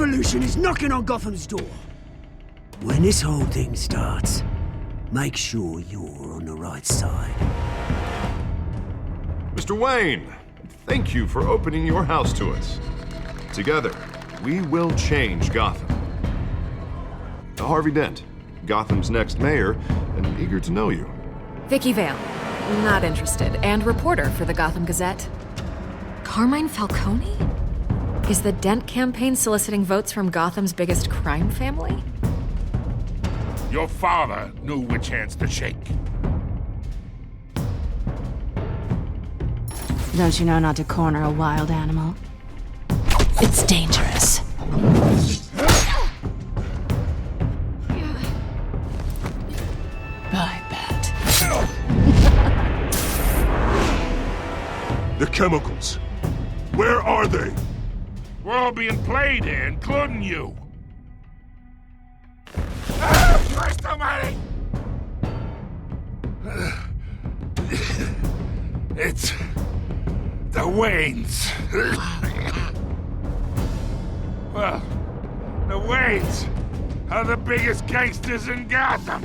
revolution is knocking on Gotham's door. When this whole thing starts, make sure you're on the right side. Mr. Wayne, thank you for opening your house to us. Together, we will change Gotham. Harvey Dent, Gotham's next mayor, and eager to know you. Vicky Vale, not interested, and reporter for the Gotham Gazette. Carmine Falcone? Is the Dent campaign soliciting votes from Gotham's biggest crime family? Your father knew which hands to shake. Don't you know not to corner a wild animal? It's dangerous. I bet. The chemicals. Where are they? We're all being played here, including you. Christ almighty! It's the Waynes. Well, the Waynes are the biggest gangsters in Gotham.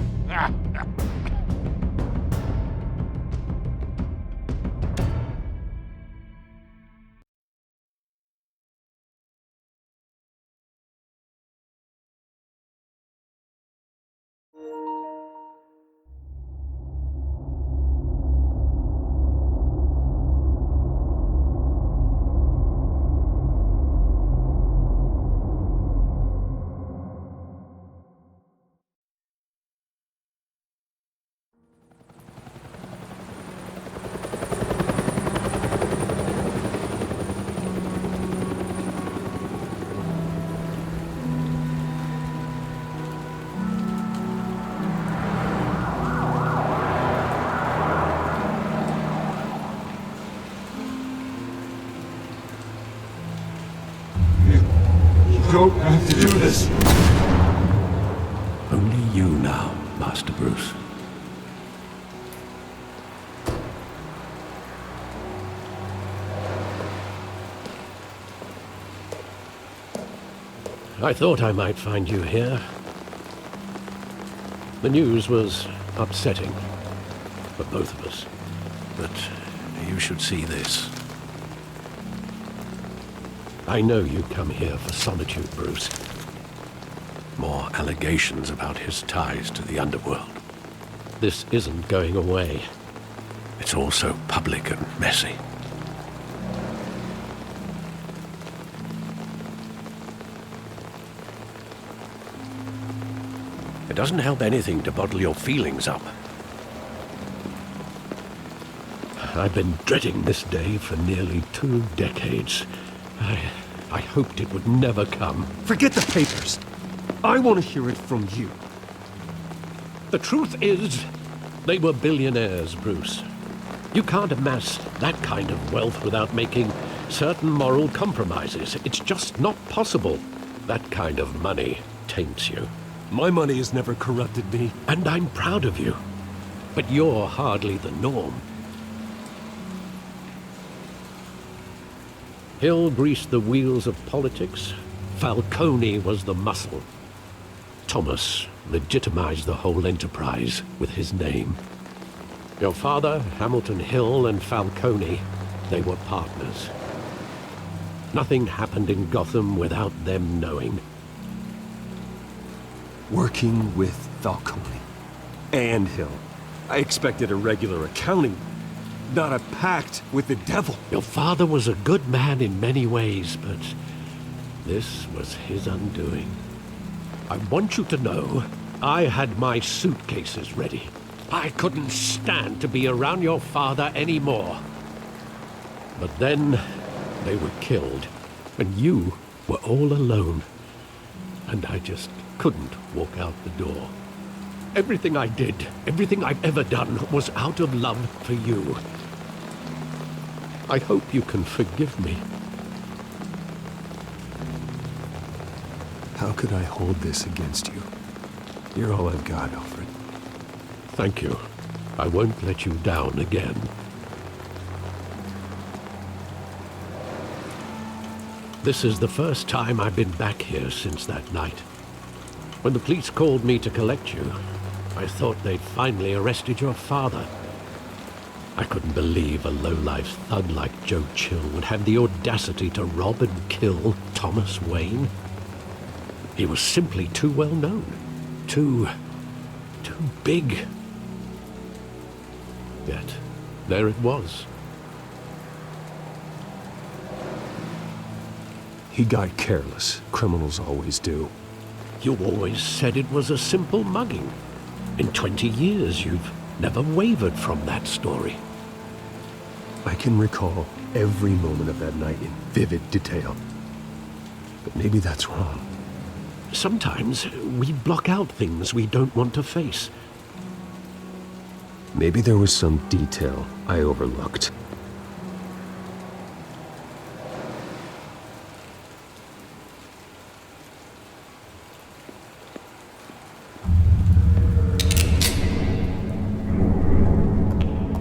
Don't have to do this. Only you now, Master Bruce. I thought I might find you here. The news was upsetting for both of us, but you should see this. I know you come here for solitude, Bruce. More allegations about his ties to the underworld. This isn't going away. It's all so public and messy. It doesn't help anything to bottle your feelings up. I've been dreading this day for nearly 2 decades. I hoped it would never come. Forget the papers. I want to hear it from you. The truth is, they were billionaires, Bruce. You can't amass that kind of wealth without making certain moral compromises. It's just not possible. That kind of money taints you. My money has never corrupted me. And I'm proud of you. But you're hardly the norm. Hill greased the wheels of politics. Falcone was the muscle. Thomas legitimized the whole enterprise with his name. Your father, Hamilton Hill, and Falcone, they were partners. Nothing happened in Gotham without them knowing. Working with Falcone and Hill. I expected a regular accounting, not a pact with the devil. Your father was a good man in many ways, but this was his undoing. I want you to know, I had my suitcases ready. I couldn't stand to be around your father anymore. But then, they were killed, and you were all alone. And I just couldn't walk out the door. Everything I did, everything I've ever done, was out of love for you. I hope you can forgive me. How could I hold this against you? You're all I've got, Alfred. Thank you. I won't let you down again. This is the first time I've been back here since that night. When the police called me to collect you, I thought they'd finally arrested your father. I couldn't believe a low-life thug like Joe Chill would have the audacity to rob and kill Thomas Wayne. He was simply too well known. Too big. Yet, there it was. He got careless. Criminals always do. You always said it was a simple mugging. In 20 years, you've never wavered from that story. I can recall every moment of that night in vivid detail. But maybe that's wrong. Sometimes we block out things we don't want to face. Maybe there was some detail I overlooked.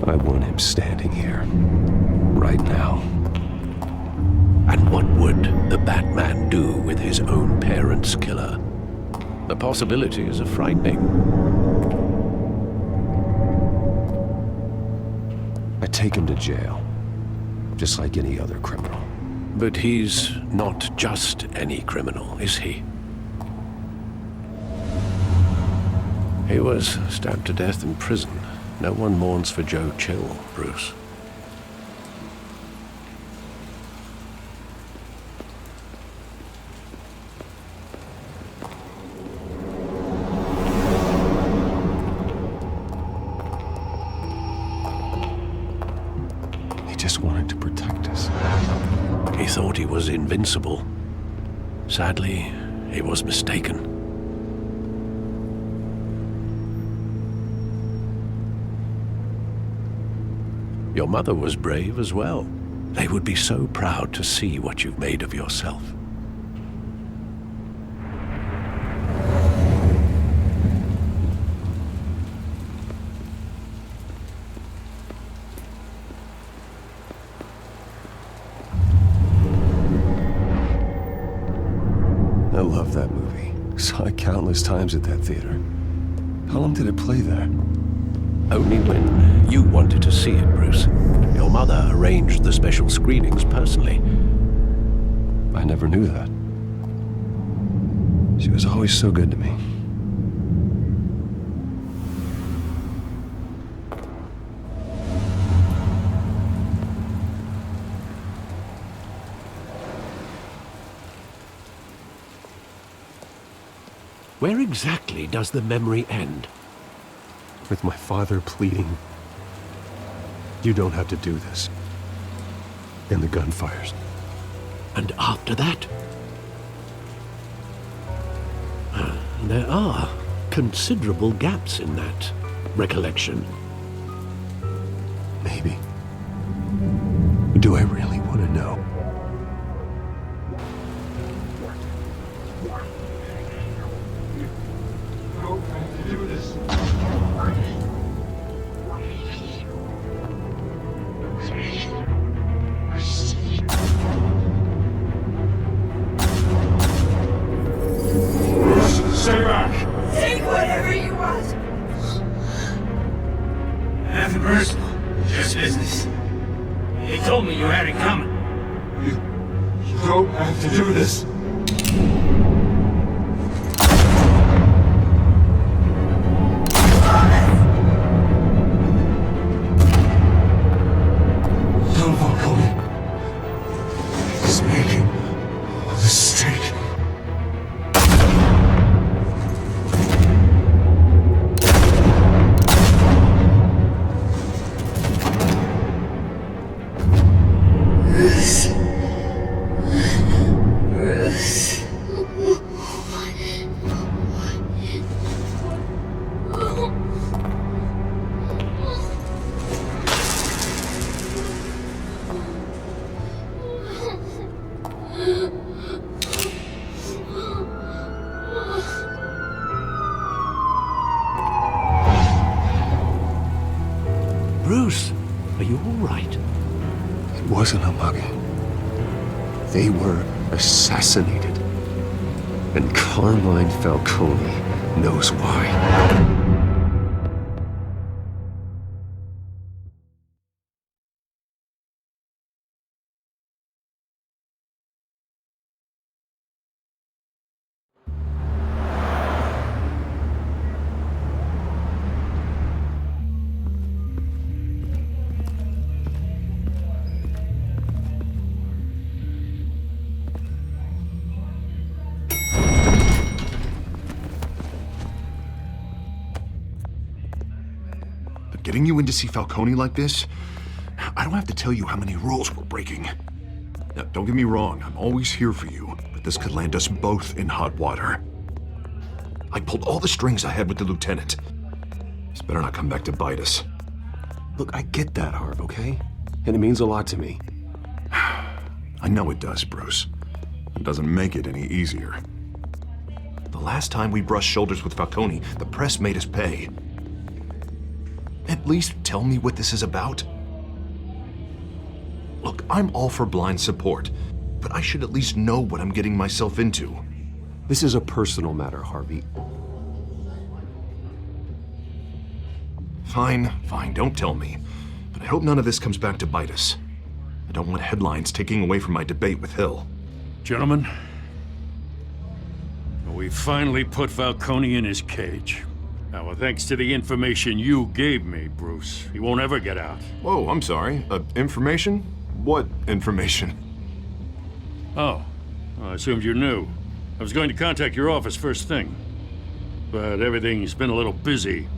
I want him standing here, right now. And what would the Batman do with his own parents' killer? The possibilities are frightening. I take him to jail, just like any other criminal. But he's not just any criminal, is he? He was stabbed to death in prison. No one mourns for Joe Chill, Bruce. He just wanted to protect us. He thought he was invincible. Sadly, he was mistaken. Your mother was brave as well. They would be so proud to see what you've made of yourself. I love that movie. Saw it countless times at that theater. How long did it play there? Only when you wanted to see it, Bruce. Your mother arranged the special screenings personally. I never knew that. She was always so good to me. Where exactly does the memory end? With my father pleading, "You don't have to do this." And the gunfires. And after that? There are considerable gaps in that recollection. Maybe. Do I really want to know? Stay back! Take whatever you want. Nothing personal, just business. He told me you had it coming. You don't have to do this. Don't follow me. He's making a mistake. Bruce, are you all right? It wasn't a mugging. They were assassinated. And Carmine Falcone knows why. Getting you in to see Falcone like this? I don't have to tell you how many rules we're breaking. Now, don't get me wrong, I'm always here for you, but this could land us both in hot water. I pulled all the strings I had with the lieutenant. This better not come back to bite us. Look, I get that, Harv, okay? And it means a lot to me. I know it does, Bruce. It doesn't make it any easier. The last time we brushed shoulders with Falcone, the press made us pay. At least tell me what this is about. Look, I'm all for blind support, but I should at least know what I'm getting myself into. This is a personal matter, Harvey. Fine, don't tell me. But I hope none of this comes back to bite us. I don't want headlines taking away from my debate with Hill. Gentlemen, we finally put Falcone in his cage. Now, well, thanks to the information you gave me, Bruce, he won't ever get out. Whoa, I'm sorry. Information? What information? Oh, well, I assumed you knew. I was going to contact your office first thing, but everything's been a little busy.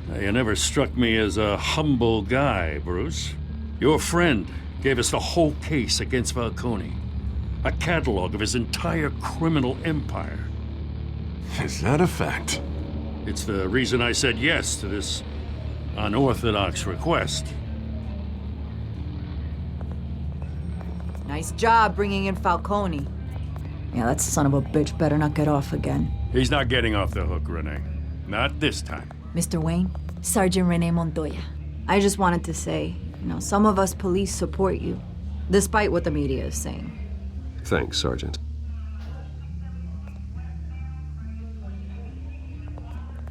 Now, you never struck me as a humble guy, Bruce. Your friend gave us the whole case against Falcone, a catalog of his entire criminal empire. Is that a fact? It's the reason I said yes to this unorthodox request. Nice job bringing in Falcone. Yeah, that son of a bitch better not get off again. He's not getting off the hook, Renee. Not this time. Mr. Wayne, Sergeant Renee Montoya. I just wanted to say, some of us police support you, despite what the media is saying. Thanks, Sergeant.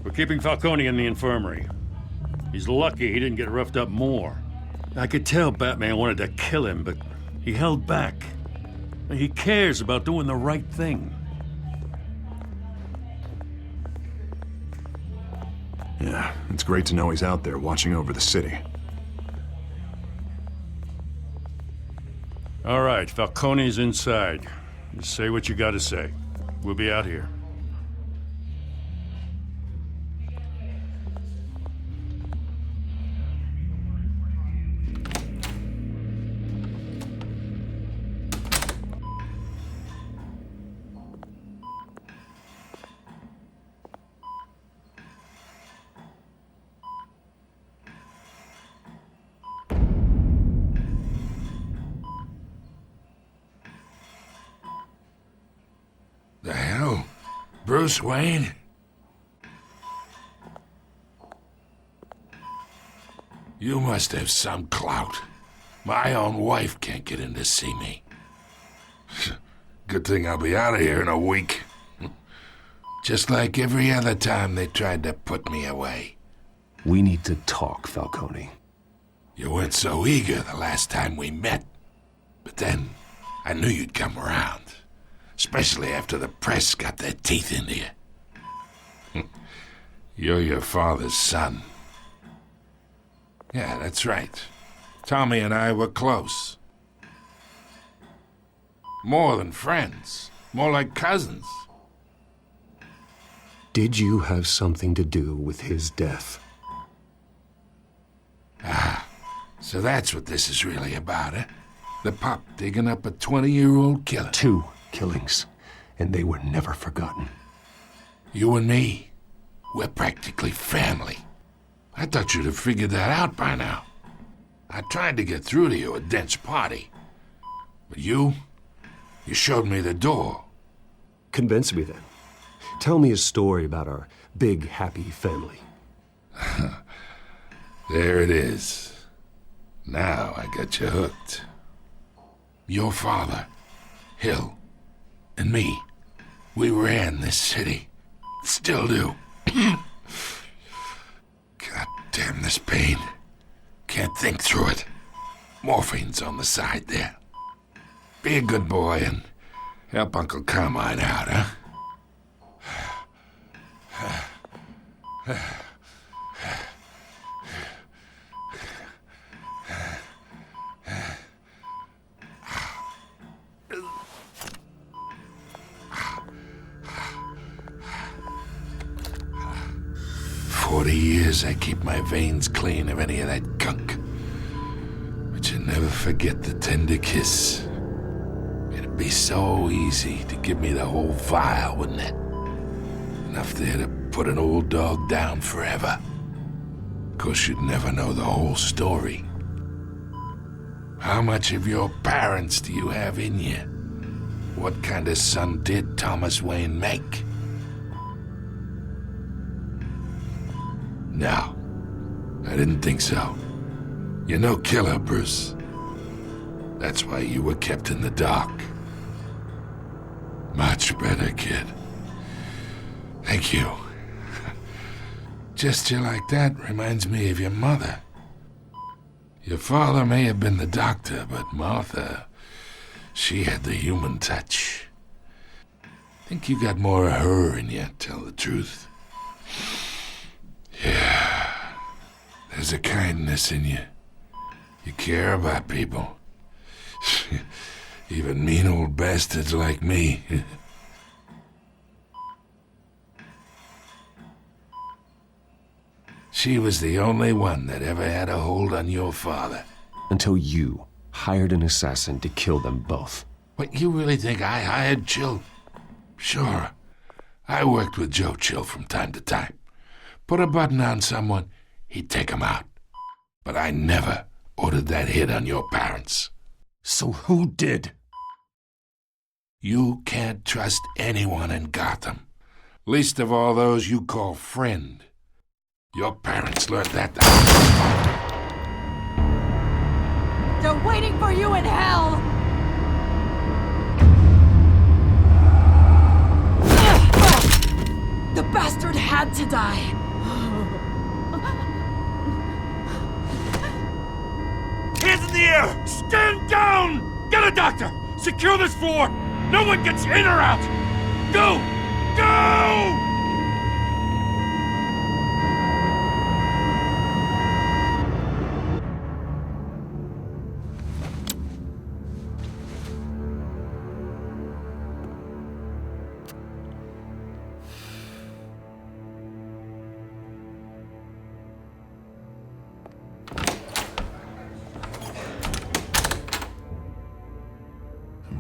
We're keeping Falcone in the infirmary. He's lucky he didn't get roughed up more. I could tell Batman wanted to kill him, but he held back. He cares about doing the right thing. Yeah, it's great to know he's out there watching over the city. All right, Falcone's inside. Just say what you gotta say. We'll be out here. The hell? Bruce Wayne? You must have some clout. My own wife can't get in to see me. Good thing I'll be out of here in a week. Just like every other time they tried to put me away. We need to talk, Falcone. You weren't so eager the last time we met. But then, I knew you'd come around. Especially after the press got their teeth into you. You're your father's son. Yeah, that's right. Tommy and I were close. More than friends. More like cousins. Did you have something to do with his death? Ah, so that's what this is really about, eh? The pup digging up a 20-year-old killer. 2 killings, and they were never forgotten. You and me, we're practically family. I thought you'd have figured that out by now. I tried to get through to you at Dent's party. But you showed me the door. Convince me then. Tell me a story about our big, happy family. There it is. Now I got you hooked. your father, Hill, and me, we ran this city. Still do. God damn this pain. Can't think through it. Morphine's on the side there. Be a good boy and help Uncle Carmine out, huh? 40 years I keep my veins clean of any of that gunk. But you never forget the tender kiss. It'd be so easy to give me the whole vial, wouldn't it? Enough there to put an old dog down forever. Of course, you'd never know the whole story. How much of your parents do you have in you? What kind of son did Thomas Wayne make? No, I didn't think so. You're no killer, Bruce. That's why you were kept in the dark. Much better, kid. Thank you. Gesture like that reminds me of your mother. Your father may have been the doctor, but Martha, she had the human touch. Think you got more of her in you, tell the truth. Yeah, there's a kindness in you. You care about people. Even mean old bastards like me. She was the only one that ever had a hold on your father. Until you hired an assassin to kill them both. What, you really think I hired Chill? Sure. I worked with Joe Chill from time to time. Put a button on someone, he'd take him out. But I never ordered that hit on your parents. So who did? You can't trust anyone in Gotham. Least of all those you call friend. Your parents learned that. They're waiting for you in hell! The bastard had to die. Hands in the air! Stand down! Get a doctor! Secure this floor! No one gets in or out! Go! Go!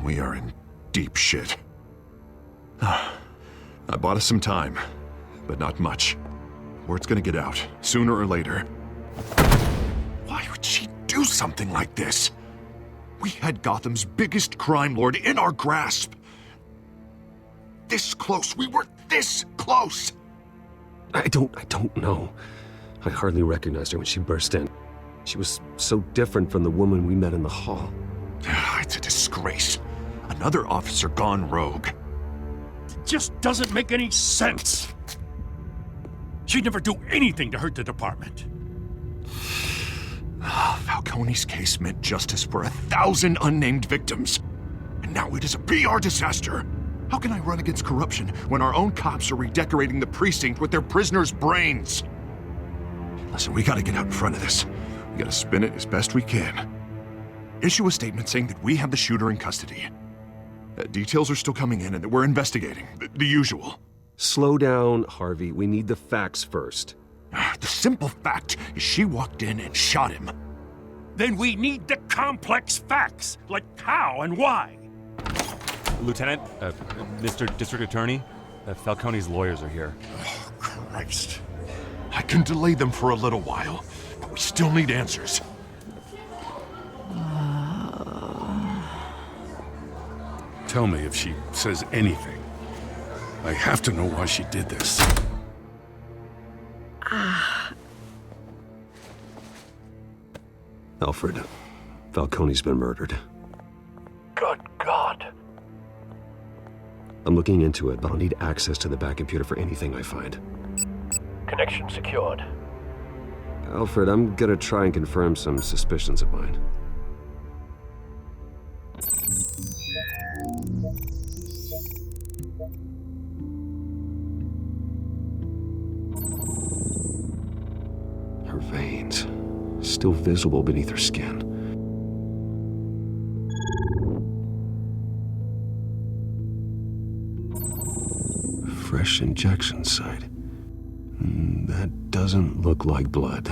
We are in deep shit. I bought us some time, but not much. Word's gonna get out, sooner or later. Why would she do something like this? We had Gotham's biggest crime lord in our grasp. This close, we were this close! I don't know. I hardly recognized her when she burst in. She was so different from the woman we met in the hall. It's a disgrace. Another officer gone rogue. It just doesn't make any sense. She'd never do anything to hurt the department. Falcone's case meant justice for 1,000 unnamed victims. And now it is a PR disaster. How can I run against corruption when our own cops are redecorating the precinct with their prisoners' brains? Listen, we gotta get out in front of this. We gotta spin it as best we can. Issue a statement saying that we have the shooter in custody. Details are still coming in and that we're investigating. The usual. Slow down, Harvey. We need the facts first. The simple fact is she walked in and shot him. Then we need the complex facts, like how and why. Lieutenant, Mr. District Attorney, Falcone's lawyers are here. Oh, Christ. I can delay them for a little while, but we still need answers. Tell me if she says anything. I have to know why she did this. Alfred, Falcone's been murdered. I'm looking into it, but I'll need access to the back computer for anything I find. Connection secured. Alfred, I'm gonna try and confirm some suspicions of mine. Her veins, still visible beneath her skin. Fresh injection site. That doesn't look like blood.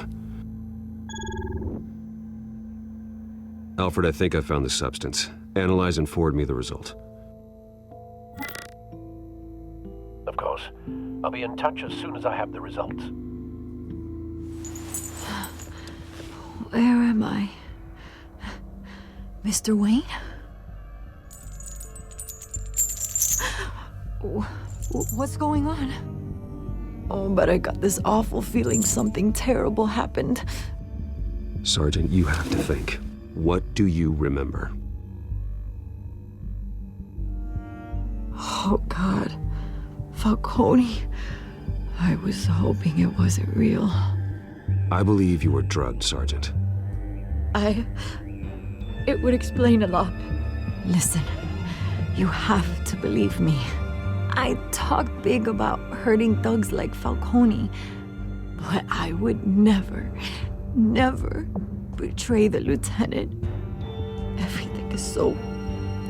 Alfred, I think I found the substance. Analyze and forward me the result. Of course. I'll be in touch as soon as I have the results. Where am I? Mr. Wayne? What's going on? Oh, but I got this awful feeling something terrible happened. Sergeant, you have to think. What do you remember? Oh, God. Falcone. I was hoping it wasn't real. I believe you were drugged, Sergeant. It would explain a lot. Listen, you have to believe me. I talked big about hurting thugs like Falcone, but I would never betray the lieutenant. Everything is so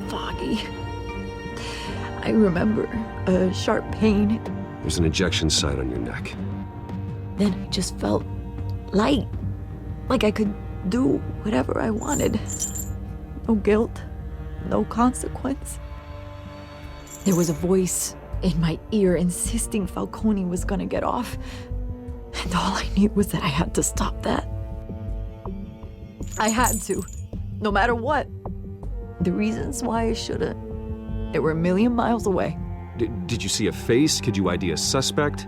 foggy. I remember a sharp pain. There's an injection site on your neck. Then I just felt light, like I could do whatever I wanted. No guilt, no consequence. There was a voice in my ear insisting Falcone was gonna get off. And all I knew was that I had to stop that. I had to, no matter what. The reasons why I shouldn't, they were a million miles away. Did you see a face? Could you ID a suspect?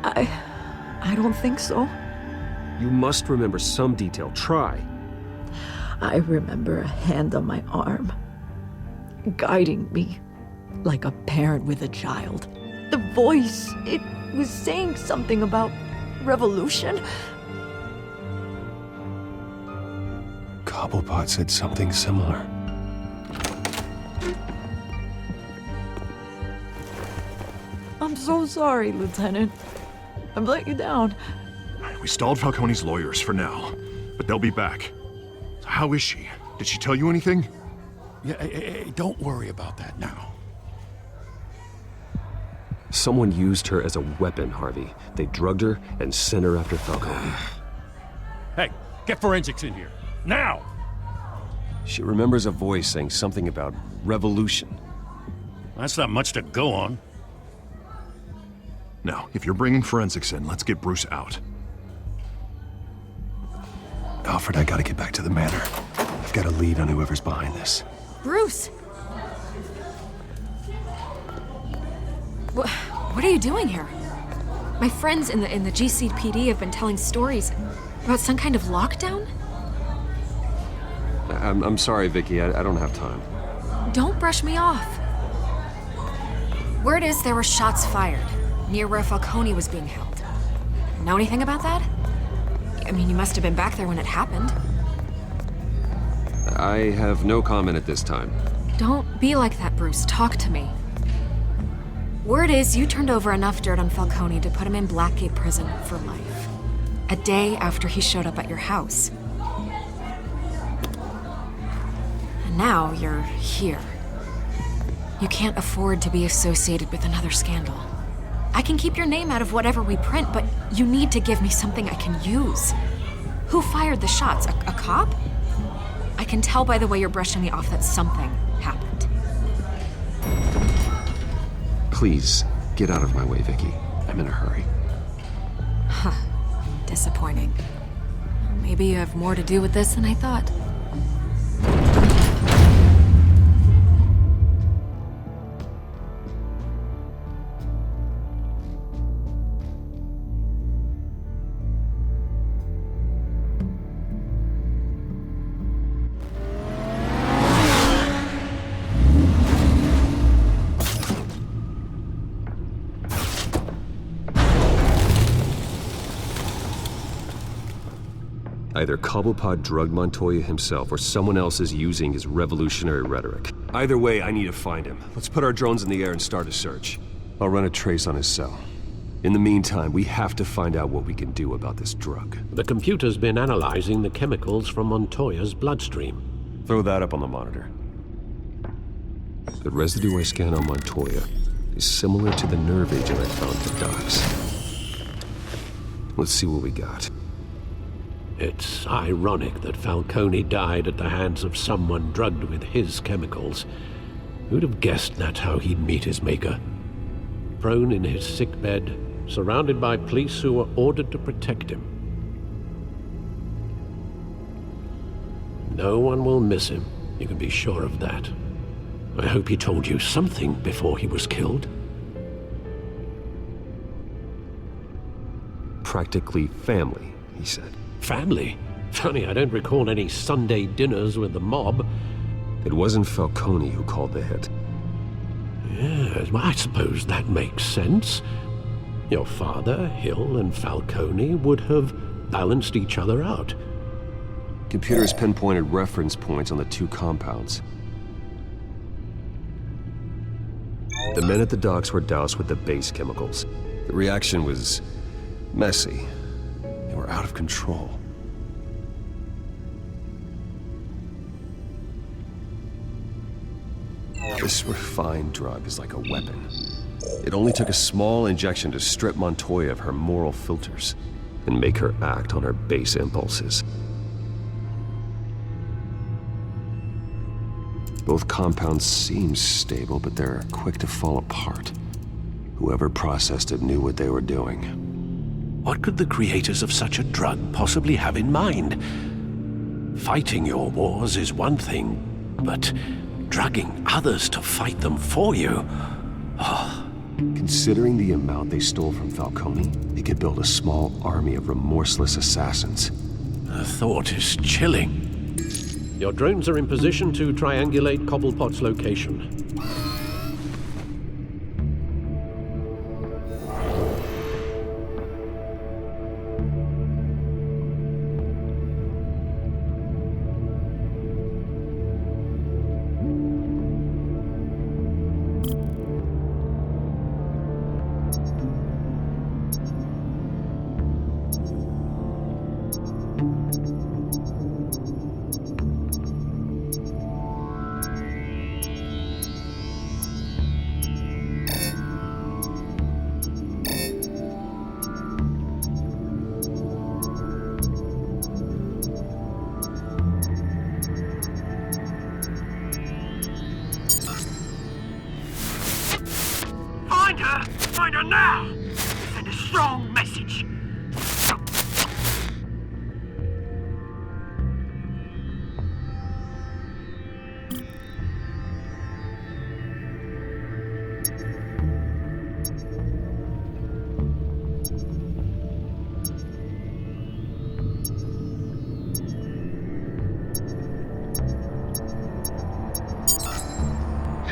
I don't think so. You must remember some detail. Try. I remember a hand on my arm, guiding me like a parent with a child. The voice, it was saying something about revolution. Cobblepot said something similar. I'm so sorry, Lieutenant. I've let you down. We stalled Falcone's lawyers for now, but they'll be back. So how is she? Did she tell you anything? Yeah, don't worry about that now. Someone used her as a weapon, Harvey. They drugged her and sent her after Falcone. Hey, get forensics in here. Now! She remembers a voice saying something about revolution. That's not much to go on. Now, if you're bringing forensics in, let's get Bruce out. Alfred, I gotta get back to the manor. I've got a lead on whoever's behind this. Bruce! What are you doing here? My friends in the GCPD have been telling stories about some kind of lockdown? I'm sorry, Vicky. I don't have time. Don't brush me off. Word is there were shots fired near where Falcone was being held. Know anything about that? I mean, you must have been back there when it happened. I have no comment at this time. Don't be like that, Bruce. Talk to me. Word is you turned over enough dirt on Falcone to put him in Blackgate Prison for life. A day after he showed up at your house. And now you're here. You can't afford to be associated with another scandal. I can keep your name out of whatever we print, but you need to give me something I can use. Who fired the shots? A cop? I can tell by the way you're brushing me off that something happened. Please, get out of my way, Vicky. I'm in a hurry. Huh. Disappointing. Maybe you have more to do with this than I thought. Either Cobblepot drugged Montoya himself, or someone else is using his revolutionary rhetoric. Either way, I need to find him. Let's put our drones in the air and start a search. I'll run a trace on his cell. In the meantime, we have to find out what we can do about this drug. The computer's been analyzing the chemicals from Montoya's bloodstream. Throw that up on the monitor. The residue I scanned on Montoya is similar to the nerve agent I found at the docks. Let's see what we got. It's ironic that Falcone died at the hands of someone drugged with his chemicals. Who'd have guessed that's how he'd meet his maker? Prone in his sickbed, surrounded by police who were ordered to protect him. No one will miss him, you can be sure of that. I hope he told you something before he was killed. Practically family, he said. Family? Funny, I don't recall any Sunday dinners with the mob. It wasn't Falcone who called the hit. Yes, well, I suppose that makes sense. Your father, Hill, and Falcone would have balanced each other out. Computers pinpointed reference points on the two compounds. The men at the docks were doused with the base chemicals. The reaction was messy. They were out of control. This refined drug is like a weapon. It only took a small injection to strip Montoya of her moral filters and make her act on her base impulses. Both compounds seem stable, but they're quick to fall apart. Whoever processed it knew what they were doing. What could the creators of such a drug possibly have in mind? Fighting your wars is one thing, but drugging others to fight them for you? Oh. Considering the amount they stole from Falcone, they could build a small army of remorseless assassins. The thought is chilling. Your drones are in position to triangulate Cobblepot's location. Find her now! Send a strong message.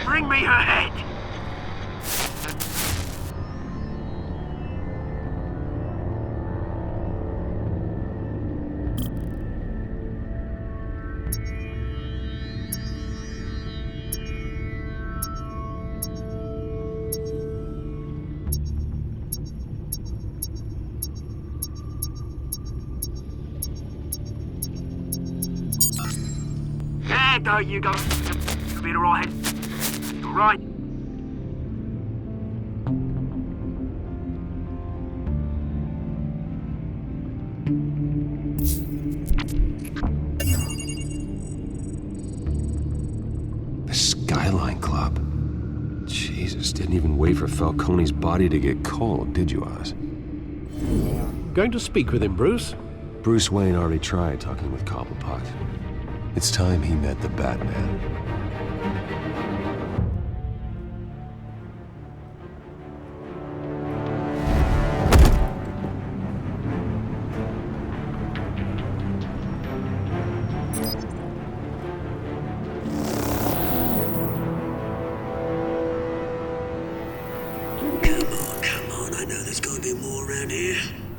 Bring me her head! There you go. You'll be all right. All right. The Skyline Club. Jesus, didn't even wait for Falcone's body to get cold, did you, Oz? Going to speak with him, Bruce? Bruce Wayne already tried talking with Cobblepot. It's time he met the Batman. Come on, I know there's gonna be more around here.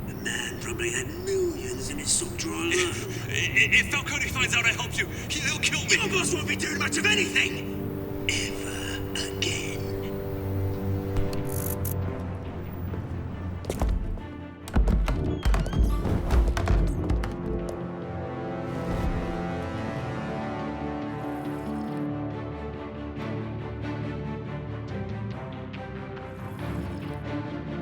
The man probably had millions Is an insult driver. If Falcone finds out I helped you, he'll kill me. Your boss won't be doing much of anything!